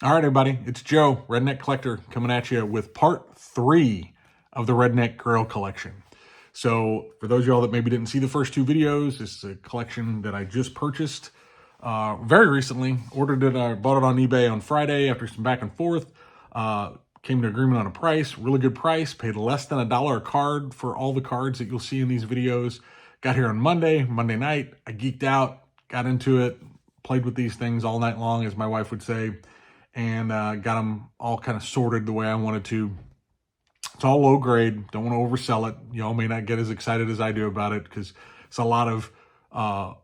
All right, everybody, it's Joe, Redneck Collector, coming at you with part 3 of the Redneck Grail Collection. So, for those of y'all that maybe didn't see the first 2 videos, this is a collection that I just purchased very recently. Ordered it, I bought it on eBay on Friday after some back and forth. Came to agreement on a price, really good price. Paid less than $1 a card for all the cards that you'll see in these videos. Got here on Monday night. I geeked out, got into it, played with these things all night long, as my wife would say, and got them all kind of sorted the way I wanted to. It's all low grade. Don't want to oversell it. Y'all may not get as excited as I do about it because it's a lot of 1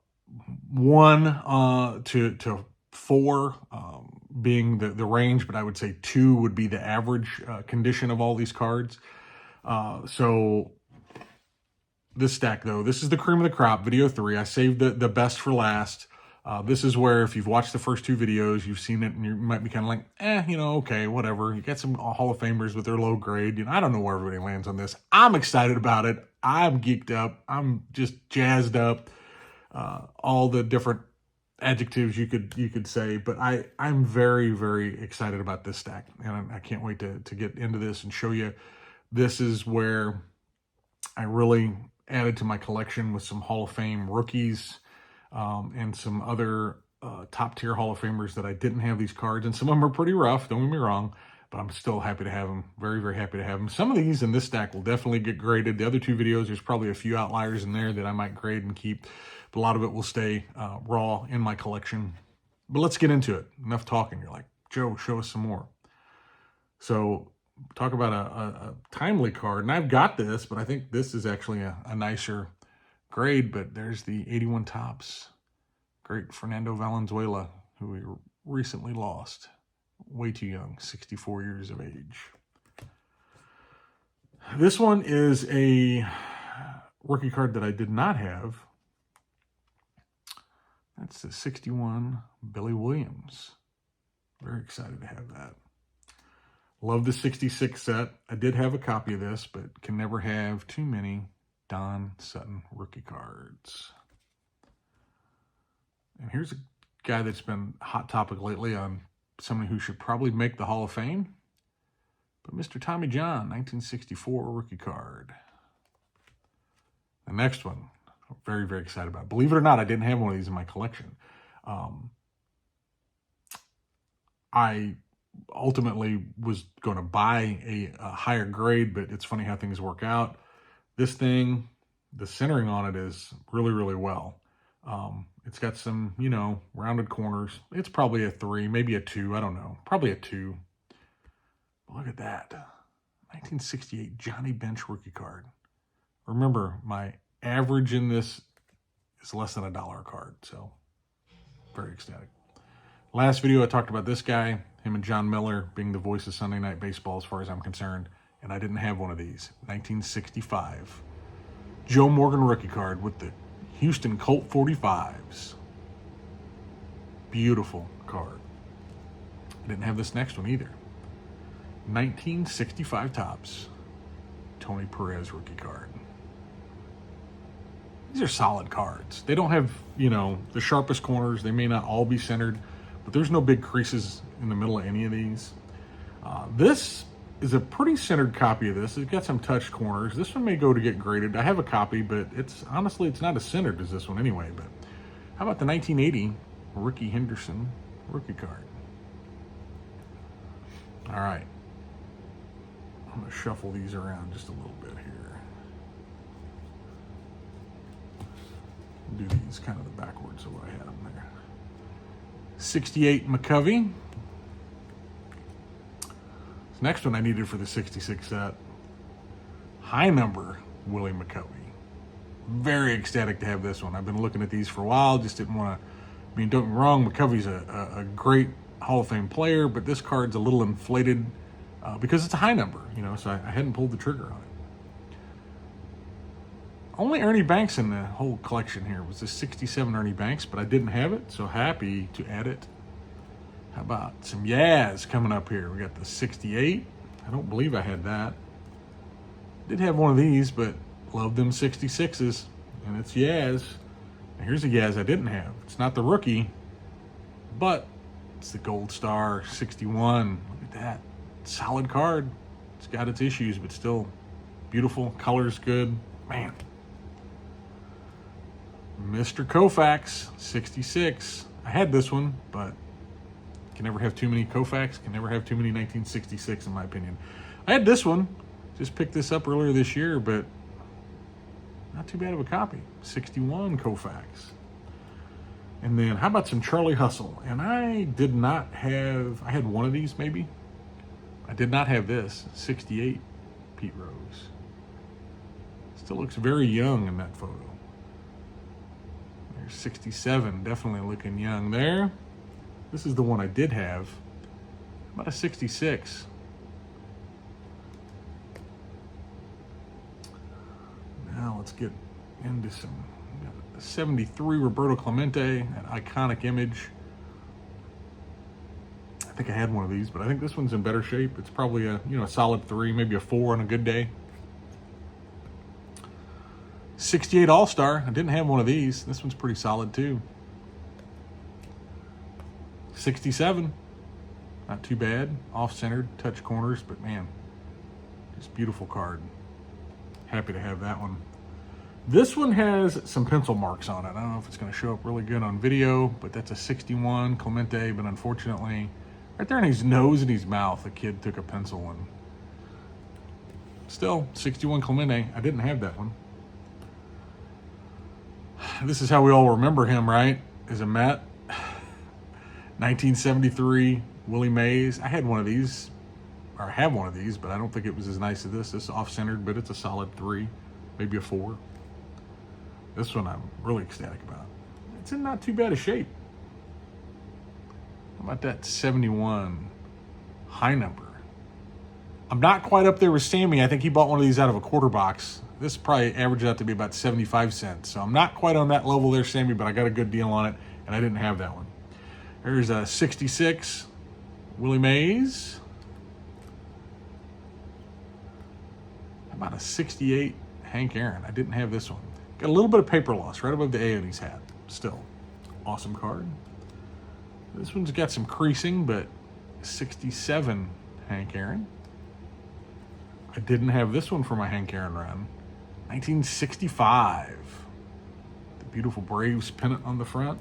to 4 being the range, but I would say 2 would be the average condition of all these cards. So this stack, though, this is the cream of the crop, video 3. I saved the best for last. This is where, if you've watched the first 2 videos, you've seen it and you might be kind of like, okay, whatever. You got some Hall of Famers with their low grade. I don't know where everybody lands on this. I'm excited about it. I'm geeked up. I'm just jazzed up. All the different adjectives you could say, but I'm very, very excited about this stack, and I can't wait to get into this and show you. This is where I really added to my collection with some Hall of Fame rookies, and some other top tier Hall of Famers that I didn't have these cards, and some of them are pretty rough, don't get me wrong, but I'm still happy to have them. Very, very happy to have them. Some of these in this stack will definitely get graded. The other 2 videos, there's probably a few outliers in there that I might grade and keep, but a lot of it will stay raw in my collection. But let's get into it. Enough talking. You're like, Joe, show us some more. So talk about a timely card, and I've got this, but I think this is actually a nicer grade. But there's the 81 Topps. Great Fernando Valenzuela, who we recently lost. Way too young, 64 years of age. This one is a rookie card that I did not have. That's the 61 Billy Williams. Very excited to have that. Love the 66 set. I did have a copy of this, but can never have too many Don Sutton rookie cards. And here's a guy that's been a hot topic lately on somebody who should probably make the Hall of Fame. But Mr. Tommy John, 1964 rookie card. The next one, I'm very, very excited about. Believe it or not, I didn't have one of these in my collection. I ultimately was going to buy a higher grade, but it's funny how things work out. This thing, the centering on it is really, really well. It's got some, rounded corners. It's probably a 3, maybe a 2. I don't know. Probably a 2. But look at that. 1968 Johnny Bench rookie card. Remember, my average in this is less than $1 a card, so very ecstatic. Last video, I talked about this guy, him and John Miller being the voice of Sunday Night Baseball as far as I'm concerned, and I didn't have one of these. 1965 Joe Morgan rookie card with the Houston Colt 45s. Beautiful card. I didn't have this next one either. 1965 Topps Tony Perez rookie card. These are solid cards. They don't have, the sharpest corners. They may not all be centered, but there's no big creases in the middle of any of these. This is a pretty centered copy of this. It's got some touched corners. This one may go to get graded. I have a copy, but honestly, it's not as centered as this one anyway. But how about the 1980 Ricky Henderson rookie card? All right. I'm going to shuffle these around just a little bit here. Do these kind of the backwards of what I had them there. 68 McCovey. This next one I needed for the 66 set. High number Willie McCovey. Very ecstatic to have this one. I've been looking at these for a while. Just didn't want to. Don't get me wrong. McCovey's a great Hall of Fame player, but this card's a little inflated because it's a high number. So I hadn't pulled the trigger on it. Only Ernie Banks in the whole collection here was the 67 Ernie Banks, but I didn't have it, so happy to add it. How about some Yaz coming up here? We got the 68. I don't believe I had that. Did have one of these, but love them 66s, and it's Yaz. And here's a Yaz I didn't have. It's not the rookie, but It's the Gold Star 61. Look at that. Solid card. It's got its issues, but still beautiful. Color's good. Man. Mr. Koufax 66. I had this one, but can never have too many Koufax. Can never have too many 1966, in my opinion. I had this one. Just picked this up earlier this year, but not too bad of a copy. 61 Koufax. And then how about some Charlie Hustle? And I did not have, I had one of these maybe. I did not have this. 68 Pete Rose. Still looks very young in that photo. There's 67, definitely looking young there. This is the one I did have. How about a 66? Now let's get into some 73 Roberto Clemente, an iconic image. I think I had one of these, but I think this one's in better shape. It's probably a a solid 3, maybe a 4 on a good day. 68 All-Star. I didn't have one of these. This one's pretty solid too. 67. Not too bad. Off-centered, touch corners, but man, just beautiful card. Happy to have that one. This one has some pencil marks on it. I don't know if it's going to show up really good on video, but that's a 61 Clemente, but unfortunately, right there in his nose and his mouth, the kid took a pencil and still, 61 Clemente. I didn't have that one. This is how we all remember him, right? As a Met. 1973 Willie Mays. I had one of these, or I have one of these, but I don't think it was as nice as this. This is off-centered, but it's a solid 3, maybe a 4. This one I'm really ecstatic about. It's in not too bad a shape. How about that 71 high number? I'm not quite up there with Sammy. I think he bought one of these out of a quarter box. This probably averaged out to be about 75 cents. So I'm not quite on that level there, Sammy, but I got a good deal on it, and I didn't have that one. There's a 66 Willie Mays. How about a 68 Hank Aaron? I didn't have this one. Got a little bit of paper loss right above the A on his hat. Still, awesome card. This one's got some creasing, but 67 Hank Aaron. I didn't have this one for my Hank Aaron run. 1965. The beautiful Braves pennant on the front.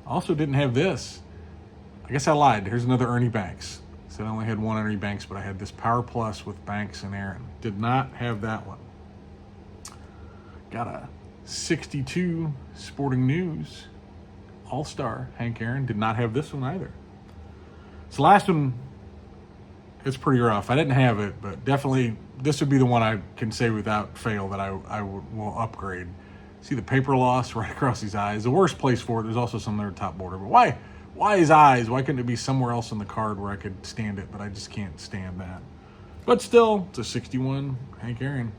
Also didn't have this. I guess I lied. Here's another Ernie Banks. Said I only had one Ernie Banks, but I had this Power Plus with Banks and Aaron. Did not have that one. Got a 62 Sporting News All-Star Hank Aaron. Did not have this one either. So last one, it's pretty rough. I didn't have it, but definitely this would be the one I can say without fail that I will upgrade. See the paper loss right across his eyes. The worst place for it. There's also some there top border. But why his eyes? Why couldn't it be somewhere else on the card where I could stand it? But I just can't stand that. But still, it's a 61 Hank Aaron.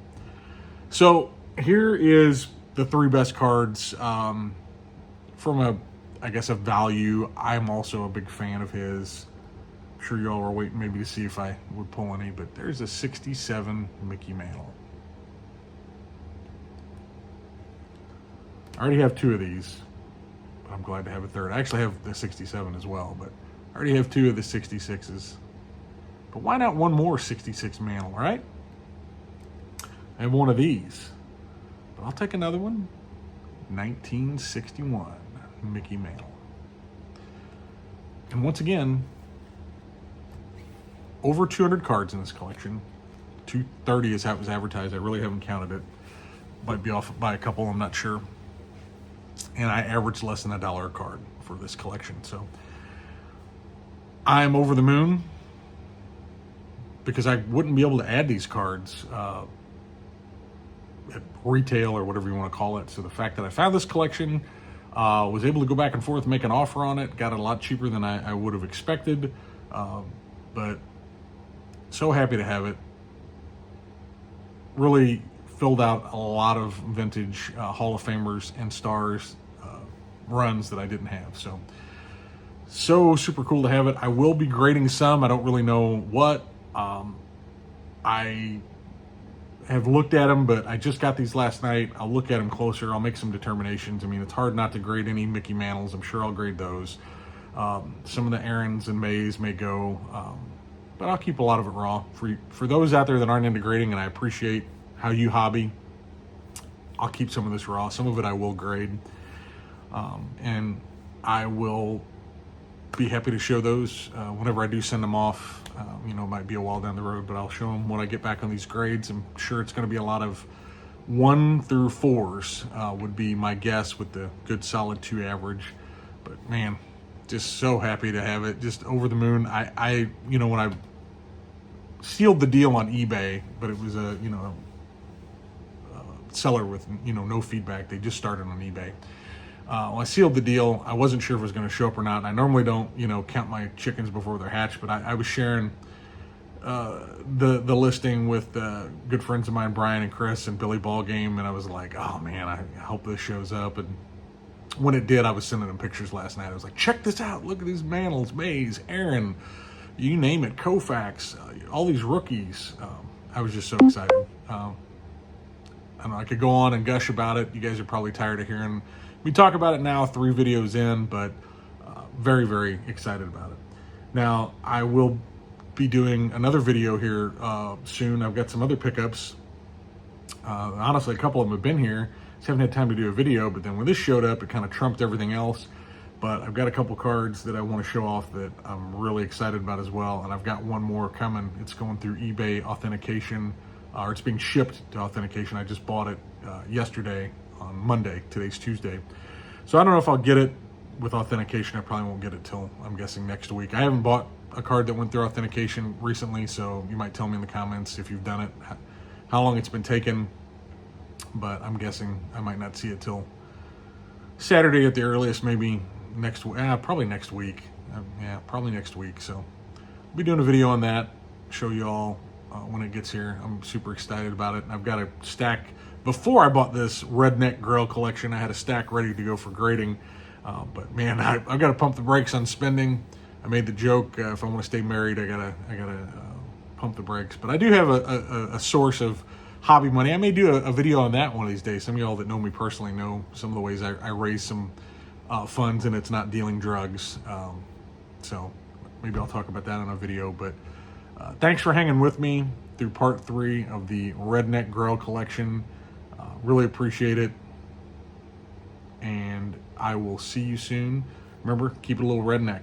So here is the 3 best cards from I guess a value. I'm also a big fan of his. I'm sure y'all were waiting maybe to see if I would pull any, but there's a 67 Mickey Mantle. I already have 2 of these, but I'm glad to have a third. I actually have the 67 as well, but I already have 2 of the 66s. But why not one more 66 Mantle, right? I have one of these, but I'll take another one. 1961 Mickey Mantle. And once again, over 200 cards in this collection. 230 is how it was advertised. I really haven't counted it. Might be off by a couple, I'm not sure. And I averaged less than $1 a card for this collection. So I'm over the moon because I wouldn't be able to add these cards at retail or whatever you want to call it. So the fact that I found this collection, was able to go back and forth, make an offer on it, got it a lot cheaper than I would have expected. But so happy to have it. Really filled out a lot of vintage Hall of Famers and Stars runs that I didn't have. So super cool to have it. I will be grading some. I don't really know what. I have looked at them, but I just got these last night. I'll look at them closer. I'll make some determinations. I mean, it's hard not to grade any Mickey Mantles. I'm sure I'll grade those. Some of the Aarons and Mays may go, but I'll keep a lot of it raw. For those out there that aren't into grading, and I appreciate how you hobby, I'll keep some of this raw. Some of it I will grade, and I will be happy to show those whenever I do send them off. It might be a while down the road, but I'll show them when I get back on these grades. I'm sure it's going to be a lot of 1 through 4s would be my guess, with the good solid 2 average. But man, just so happy to have it. Just over the moon. I when I sealed the deal on eBay, but it was a seller with no feedback. They just started on eBay. When I sealed the deal, I wasn't sure if it was going to show up or not. And I normally don't count my chickens before they're hatched, but I was sharing the listing with good friends of mine, Brian and Chris and Billy Ballgame, and I was like, oh man, I hope this shows up. And when it did, I was sending them pictures last night. I was like, check this out, look at these Mantles, Mays, Aaron, you name it, Koufax, all these rookies. I was just so excited. I don't know, I could go on and gush about it. You guys are probably tired of hearing me talk about it now, 3 videos in, but very, very excited about it. Now, I will be doing another video here soon. I've got some other pickups. Honestly, a couple of them have been here. Just haven't had time to do a video, but then when this showed up, it kind of trumped everything else. But I've got a couple cards that I want to show off that I'm really excited about as well, and I've got one more coming. It's going through eBay authentication, or it's being shipped to authentication. I just bought it yesterday on Monday. Today's Tuesday. So I don't know if I'll get it with authentication. I probably won't get it till, I'm guessing, next week. I haven't bought a card that went through authentication recently, so you might tell me in the comments if you've done it, how long it's been taken. But I'm guessing I might not see it till Saturday at the earliest, maybe next week. Probably next week. Probably next week. So I'll be doing a video on that, show you all when it gets here. I'm super excited about it. I've got a stack. Before I bought this Redneck Grail Collection, I had a stack ready to go for grading. But man, I've got to pump the brakes on spending. I made the joke, if I want to stay married, I gotta pump the brakes. But I do have a source of hobby money. I may do a video on that one of these days. Some of y'all that know me personally know some of the ways I raise some funds, and it's not dealing drugs. So maybe I'll talk about that in a video. But thanks for hanging with me through part 3 of the Redneck Grail Collection. Really appreciate it. And I will see you soon. Remember, keep it a little redneck.